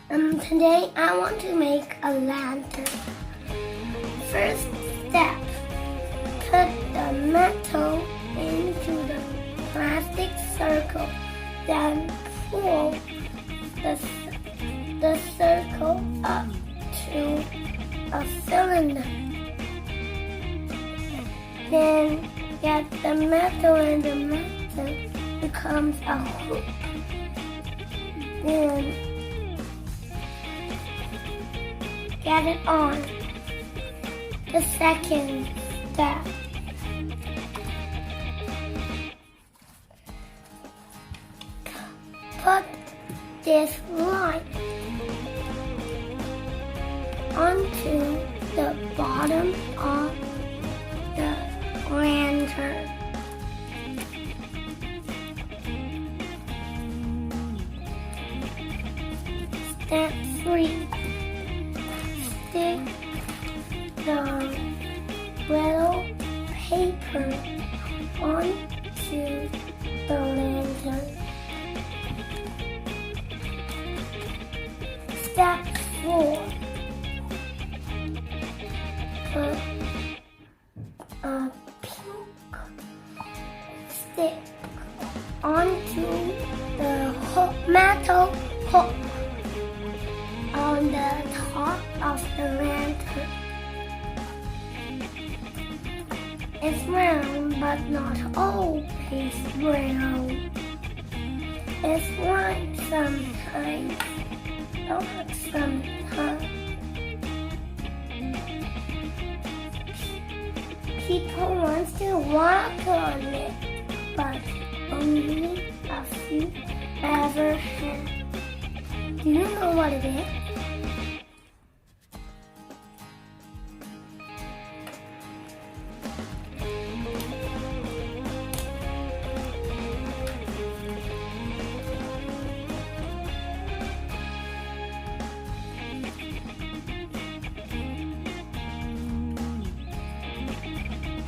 Today I want to make a lantern. First step, put the metal into the plastic circle, then pull the circle up to a cylinder. Then get the metal and the metal becomes a hoop. Then get it on. The second step. Put this light onto the bottom of the lantern. Step 3. Stick the little paper onto the lantern. Step 4. Put a pink stick onto the metal hook on the top of the lantern. It's round, but not always round. It's white sometimes, dark sometimes. People want to walk on it, but only a few ever have. Do you know what it is?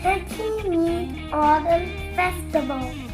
Happy Mid-Autumn Festival.